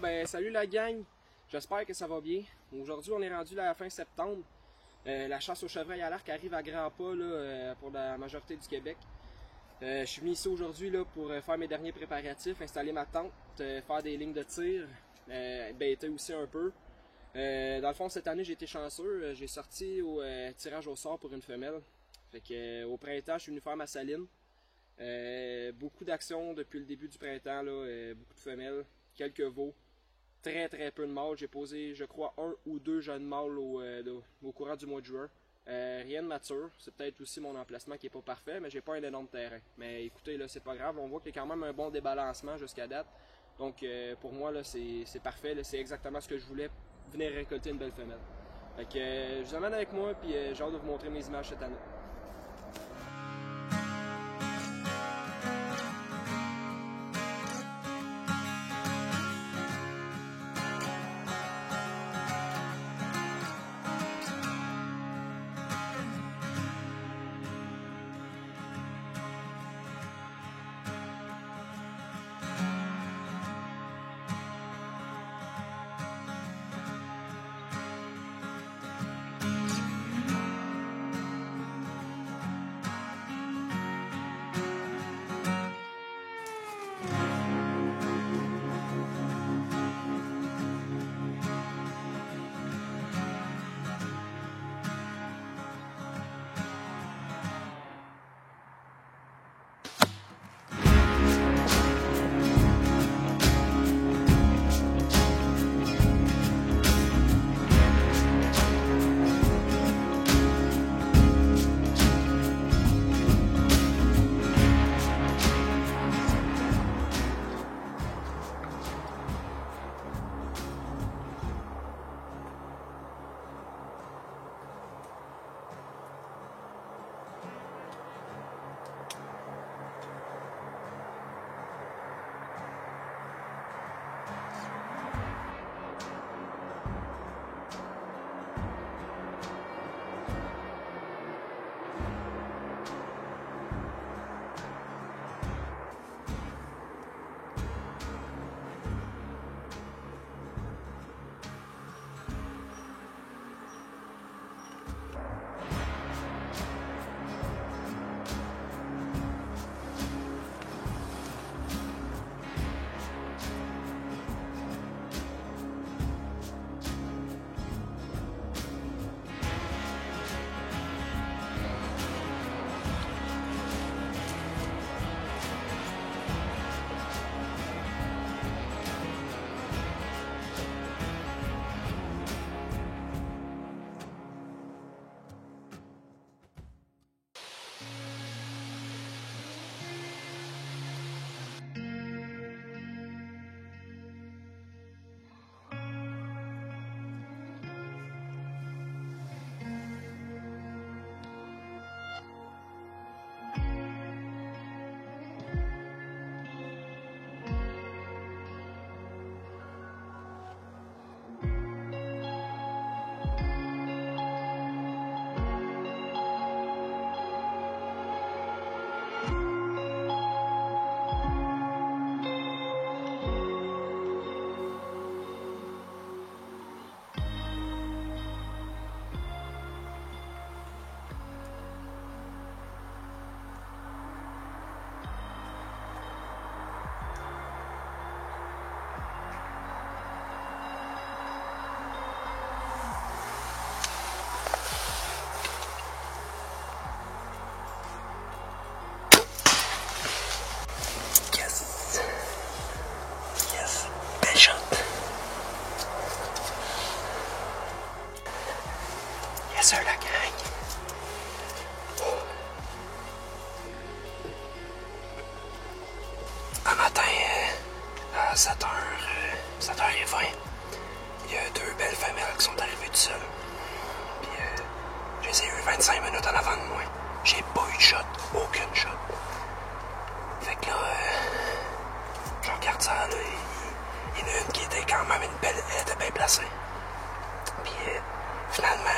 Ben salut la gang, j'espère que ça va bien. Aujourd'hui on est rendu à la fin septembre. La chasse au chevreuil à l'arc arrive à grands pas là, pour la majorité du Québec. Je suis venu ici aujourd'hui pour faire mes derniers préparatifs, installer ma tente, faire des lignes de tir, baiter aussi un peu. Dans le fond cette année j'ai été chanceux, j'ai sorti au tirage au sort pour une femelle. Fait que, au printemps je suis venu faire ma saline. Beaucoup d'actions depuis le début du printemps, là, beaucoup de femelles, quelques veaux, très peu de mâles. J'ai posé, je crois, 1 ou 2 jeunes mâles au courant du mois de juin. Rien de mature, c'est peut-être aussi mon emplacement qui n'est pas parfait, mais j'ai pas un énorme terrain. Mais écoutez, là, c'est pas grave, on voit qu'il y a quand même un bon débalancement jusqu'à date. Donc pour moi, là, c'est parfait, c'est exactement ce que je voulais, venir récolter une belle femelle. Fait que je vous amène avec moi, puis j'ai hâte de vous montrer mes images cette année. La gang. Un matin, à 7h20, il y a 2 belles femelles qui sont arrivées tout seules. Puis, je les ai eu 25 minutes en avant de moi. J'ai pas eu de shot, aucune shot. Fait que là, je regarde ça, là, il y en a une qui était quand même elle était bien placée. Puis, finalement,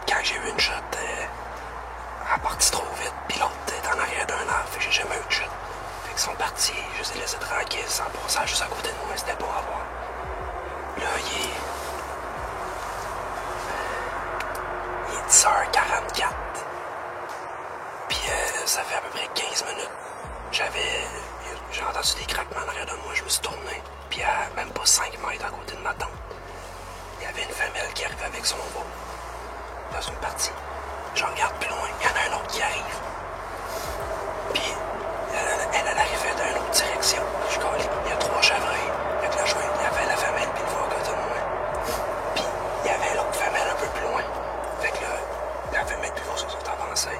quand j'ai eu une shot, elle est partie trop vite, puis l'autre est en arrière d'un arbre, fait que j'ai jamais eu de shot. Fait qu'ils sont partis, je les ai laissés tranquilles, sans passer juste à côté de moi, c'était beau à voir. Là, il est 10h44. Puis ça fait à peu près 15 minutes. J'ai entendu des craquements en arrière de moi, je me suis tourné. Puis à même pas 5 mètres à côté de ma tante, il y avait une femelle qui arrivait avec son veau dans une partie. Je regarde plus loin, il y en a un autre qui arrive. Puis elle arrivait dans une autre direction. Je collais, il y a 3 chevreuils. Fait que là, il y avait la femelle puis le veau à côté de moi. Puis il y avait l'autre femelle un peu plus loin. Fait que là, la femelle puis le veau se sont avancés.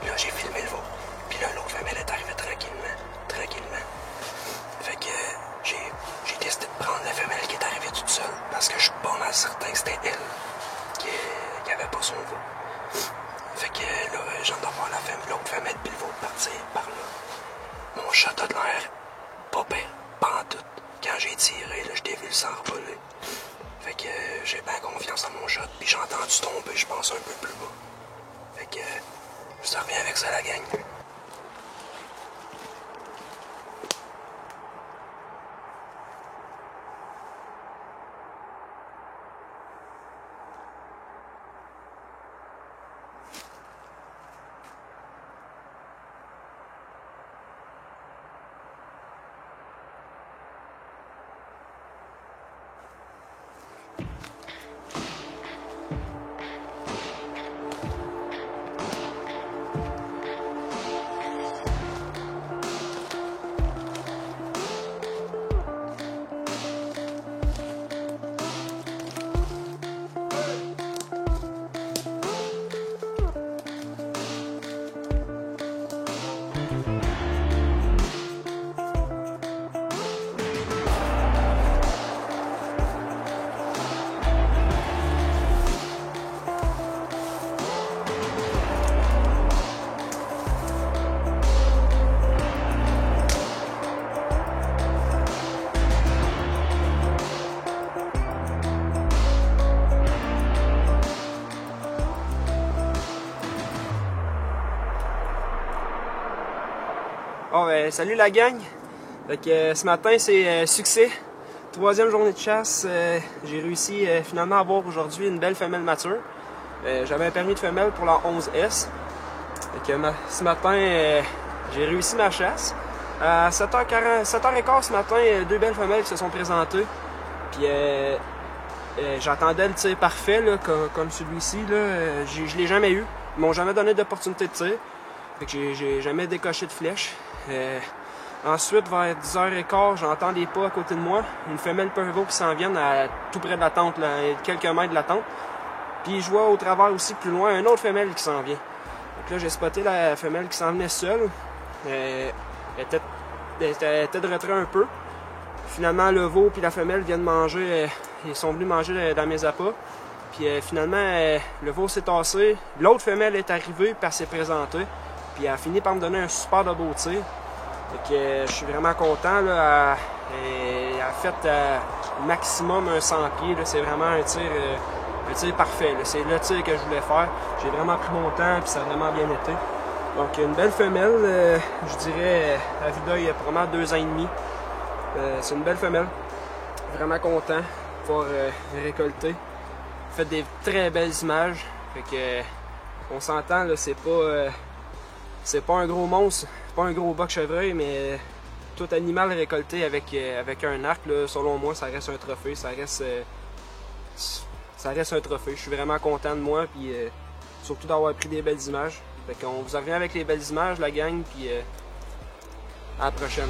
Puis là, j'ai filmé le veau. Puis là, l'autre femelle est arrivée tranquillement. Fait que j'ai décidé de prendre la femelle qui est arrivée toute seule. Parce que je suis pas mal certain que c'était elle qui avait pas son veau. Fait que là, j'entends voir l'autre femelle puis le veau partir par là. Mon shot a de l'air pas pire, pas en tout. Quand j'ai tiré, là, je t'ai vu le sang revoler. Fait que j'ai bien confiance en mon shot. Puis j'ai entendu tomber, je pense, un peu plus bas. Fait que je te reviens avec ça, la gang. Bon, salut la gang! Fait que, ce matin, c'est succès. 3e journée de chasse. J'ai réussi finalement à avoir aujourd'hui une belle femelle mature. J'avais un permis de femelle pour la 11S. Fait que, ce matin, j'ai réussi ma chasse. À 7h15 ce matin, 2 belles femelles qui se sont présentées. Puis j'attendais le tir parfait, là, comme celui-ci. Je l'ai jamais eu. Ils m'ont jamais donné d'opportunité de tir. Fait que j'ai jamais décoché de flèche. Ensuite, vers 10h15, j'entends des pas à côté de moi. Une femelle purveau qui s'en vient tout près de la tente, là, quelques mètres de la tente. Puis je vois au travers aussi plus loin une autre femelle qui s'en vient. Donc là, j'ai spoté la femelle qui s'en venait seule. Elle était de retrait un peu. Finalement, le veau et la femelle viennent manger. Ils sont venus manger dans mes appâts. Puis finalement, le veau s'est tassé. L'autre femelle est arrivée et elle s'est présentée. Puis elle a fini par me donner un super de beau tir. Fait que je suis vraiment content. Là, elle a fait maximum un 100 pieds. C'est vraiment un tir parfait. C'est le tir que je voulais faire. J'ai vraiment pris mon temps et ça a vraiment bien été. Donc une belle femelle, je dirais à vue d'œil, probablement 2 ans et demi. C'est une belle femelle. Vraiment content de pouvoir récolter. Fait des très belles images. Fait que on s'entend, là, c'est pas un gros monstre, pas un gros boc chevreuil, mais tout animal récolté avec un arc, là, selon moi, ça reste un trophée, ça reste un trophée. Je suis vraiment content de moi, puis surtout d'avoir pris des belles images. Fait qu'on vous revient avec les belles images, la gang, puis à la prochaine.